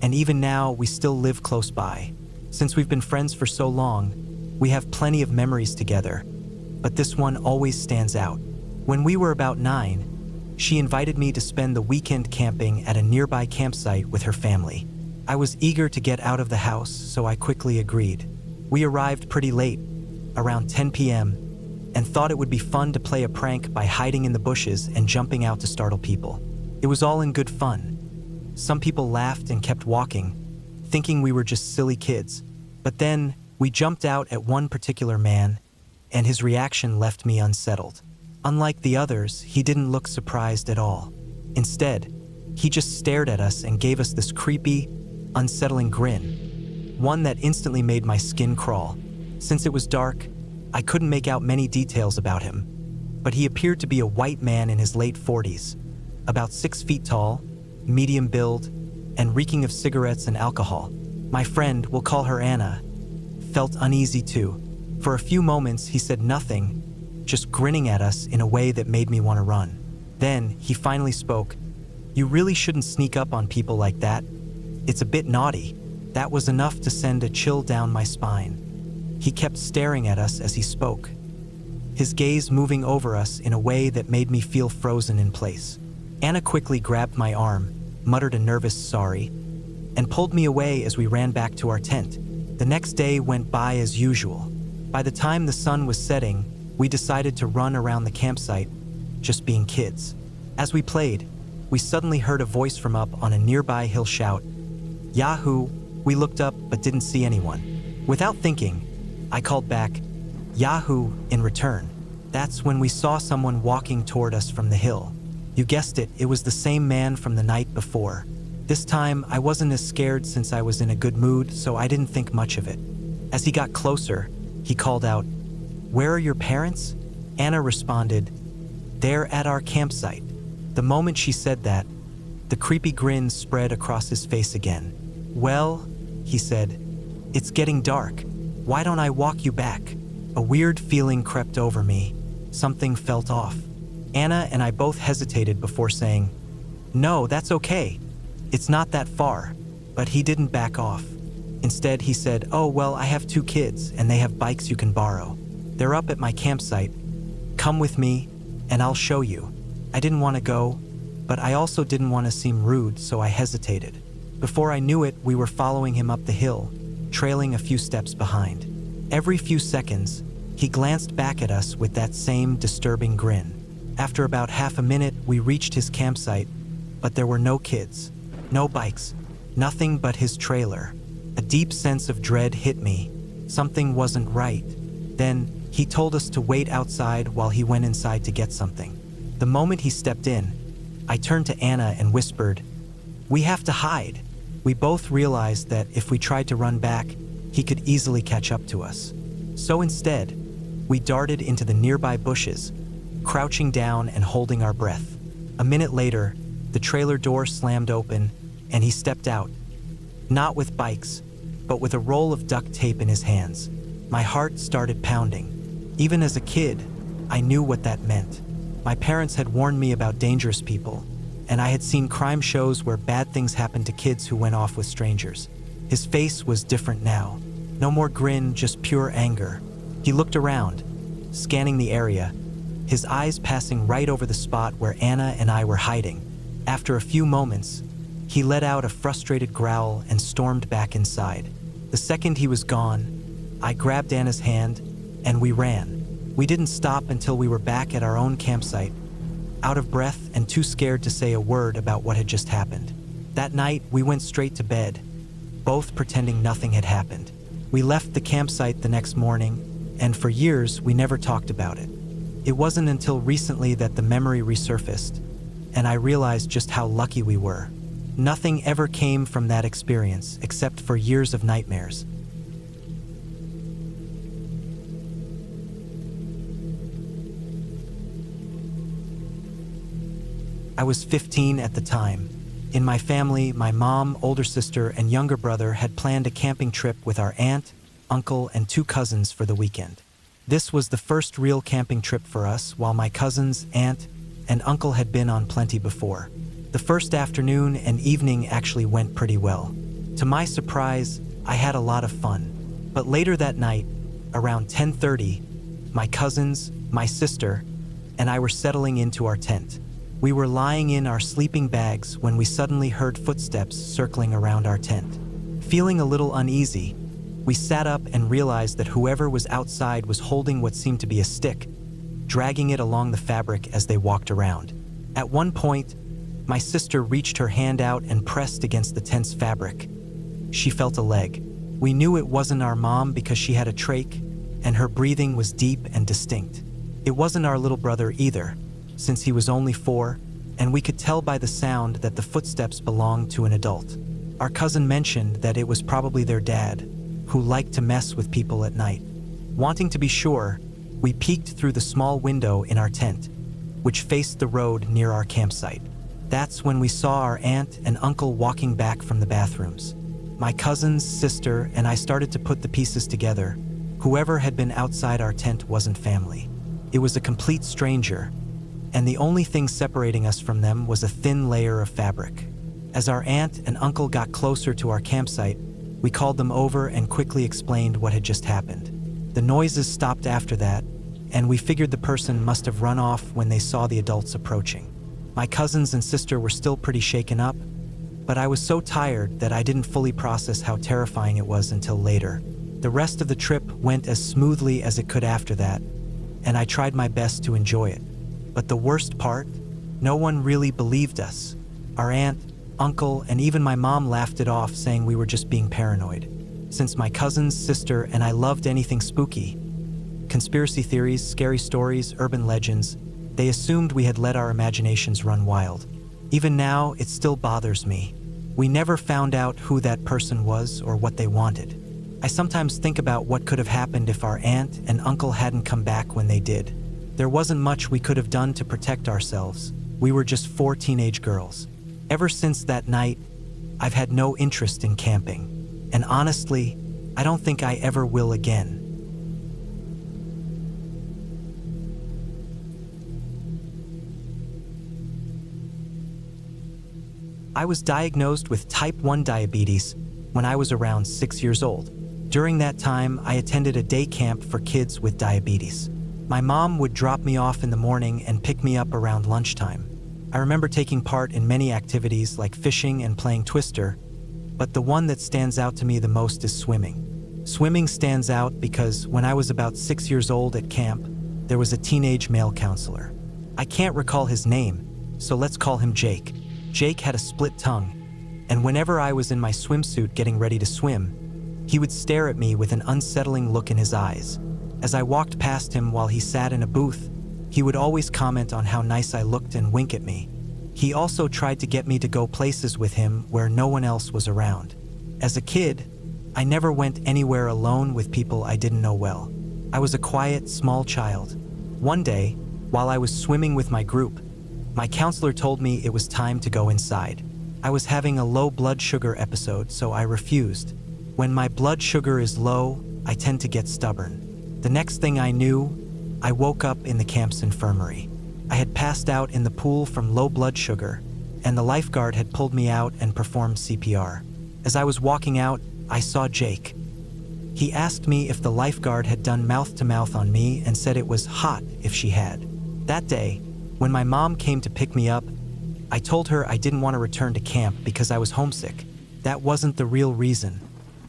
and even now we still live close by. Since we've been friends for so long, we have plenty of memories together, but this one always stands out. When we were about 9, she invited me to spend the weekend camping at a nearby campsite with her family. I was eager to get out of the house, so I quickly agreed. We arrived pretty late, around 10 p.m., and thought it would be fun to play a prank by hiding in the bushes and jumping out to startle people. It was all in good fun. Some people laughed and kept walking, thinking we were just silly kids. But then, we jumped out at one particular man, and his reaction left me unsettled. Unlike the others, he didn't look surprised at all. Instead, he just stared at us and gave us this creepy, unsettling grin, one that instantly made my skin crawl. Since it was dark, I couldn't make out many details about him, but he appeared to be a white man in his late 40s, about 6 feet tall, medium build, and reeking of cigarettes and alcohol. My friend, we'll call her Anna, felt uneasy too. For a few moments, he said nothing, just grinning at us in a way that made me want to run. Then, he finally spoke. "You really shouldn't sneak up on people like that. It's a bit naughty." That was enough to send a chill down my spine. He kept staring at us as he spoke, his gaze moving over us in a way that made me feel frozen in place. Anna quickly grabbed my arm, muttered a nervous sorry, and pulled me away as we ran back to our tent. The next day went by as usual. By the time the sun was setting, we decided to run around the campsite, just being kids. As we played, we suddenly heard a voice from up on a nearby hill shout, "Yahoo!" We looked up but didn't see anyone. Without thinking, I called back, "Yahoo!" in return. That's when we saw someone walking toward us from the hill. You guessed it, it was the same man from the night before. This time, I wasn't as scared since I was in a good mood, so I didn't think much of it. As he got closer, he called out, "Where are your parents?" Anna responded, "They're at our campsite." The moment she said that, the creepy grin spread across his face again. "Well," he said, "it's getting dark. Why don't I walk you back?" A weird feeling crept over me. Something felt off. Anna and I both hesitated before saying, "No, that's okay. It's not that far." But he didn't back off. Instead, he said, "Oh, well, I have 2 kids and they have bikes you can borrow. They're up at my campsite. Come with me and I'll show you." I didn't want to go, but I also didn't want to seem rude, so I hesitated. Before I knew it, we were following him up the hill, trailing a few steps behind. Every few seconds, he glanced back at us with that same disturbing grin. After about half a minute, we reached his campsite, but there were no kids, no bikes, nothing but his trailer. A deep sense of dread hit me. Something wasn't right. Then, he told us to wait outside while he went inside to get something. The moment he stepped in, I turned to Anna and whispered, "We have to hide." We both realized that if we tried to run back, he could easily catch up to us. So instead, we darted into the nearby bushes, crouching down and holding our breath. A minute later, the trailer door slammed open and he stepped out, not with bikes, but with a roll of duct tape in his hands. My heart started pounding. Even as a kid, I knew what that meant. My parents had warned me about dangerous people, and I had seen crime shows where bad things happened to kids who went off with strangers. His face was different now. No more grin, just pure anger. He looked around, scanning the area, his eyes passing right over the spot where Anna and I were hiding. After a few moments, he let out a frustrated growl and stormed back inside. The second he was gone, I grabbed Anna's hand and we ran. We didn't stop until we were back at our own campsite, out of breath and too scared to say a word about what had just happened. That night, we went straight to bed, both pretending nothing had happened. We left the campsite the next morning, and for years, we never talked about it. It wasn't until recently that the memory resurfaced, and I realized just how lucky we were. Nothing ever came from that experience except for years of nightmares. I was 15 at the time. In my family, my mom, older sister, and younger brother had planned a camping trip with our aunt, uncle, and 2 cousins for the weekend. This was the first real camping trip for us, while my cousins, aunt, and uncle had been on plenty before. The first afternoon and evening actually went pretty well. To my surprise, I had a lot of fun. But later that night, around 10:30, my cousins, my sister, and I were settling into our tent. We were lying in our sleeping bags when we suddenly heard footsteps circling around our tent. Feeling a little uneasy, we sat up and realized that whoever was outside was holding what seemed to be a stick, dragging it along the fabric as they walked around. At one point, my sister reached her hand out and pressed against the tent's fabric. She felt a leg. We knew it wasn't our mom because she had a trach, and her breathing was deep and distinct. It wasn't our little brother either, since he was only 4, and we could tell by the sound that the footsteps belonged to an adult. Our cousin mentioned that it was probably their dad, who liked to mess with people at night. Wanting to be sure, we peeked through the small window in our tent, which faced the road near our campsite. That's when we saw our aunt and uncle walking back from the bathrooms. My cousins, sister, and I started to put the pieces together. Whoever had been outside our tent wasn't family. It was a complete stranger, and the only thing separating us from them was a thin layer of fabric. As our aunt and uncle got closer to our campsite, we called them over and quickly explained what had just happened. The noises stopped after that, and we figured the person must have run off when they saw the adults approaching. My cousins and sister were still pretty shaken up, but I was so tired that I didn't fully process how terrifying it was until later. The rest of the trip went as smoothly as it could after that, and I tried my best to enjoy it. But the worst part? No one really believed us. Our aunt, uncle, and even my mom laughed it off, saying we were just being paranoid. Since my cousins, sister, and I loved anything spooky, conspiracy theories, scary stories, urban legends, they assumed we had let our imaginations run wild. Even now, it still bothers me. We never found out who that person was or what they wanted. I sometimes think about what could have happened if our aunt and uncle hadn't come back when they did. There wasn't much we could have done to protect ourselves. We were just 4 teenage girls. Ever since that night, I've had no interest in camping. And honestly, I don't think I ever will again. I was diagnosed with type 1 diabetes when I was around 6 years old. During that time, I attended a day camp for kids with diabetes. My mom would drop me off in the morning and pick me up around lunchtime. I remember taking part in many activities like fishing and playing Twister, but the one that stands out to me the most is swimming. Swimming stands out because when I was about 6 years old at camp, there was a teenage male counselor. I can't recall his name, so let's call him Jake. Jake had a split tongue, and whenever I was in my swimsuit getting ready to swim, he would stare at me with an unsettling look in his eyes. As I walked past him while he sat in a booth, he would always comment on how nice I looked and wink at me. He also tried to get me to go places with him where no one else was around. As a kid, I never went anywhere alone with people I didn't know well. I was a quiet, small child. One day, while I was swimming with my group, my counselor told me it was time to go inside. I was having a low blood sugar episode, so I refused. When my blood sugar is low, I tend to get stubborn. The next thing I knew, I woke up in the camp's infirmary. I had passed out in the pool from low blood sugar, and the lifeguard had pulled me out and performed CPR. As I was walking out, I saw Jake. He asked me if the lifeguard had done mouth-to-mouth on me and said it was hot if she had. That day, when my mom came to pick me up, I told her I didn't want to return to camp because I was homesick. That wasn't the real reason.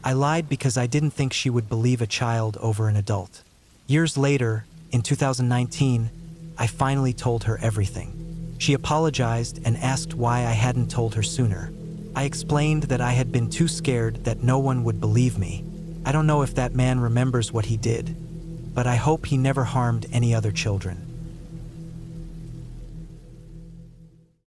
I lied because I didn't think she would believe a child over an adult. Years later, in 2019, I finally told her everything. She apologized and asked why I hadn't told her sooner. I explained that I had been too scared that no one would believe me. I don't know if that man remembers what he did, but I hope he never harmed any other children.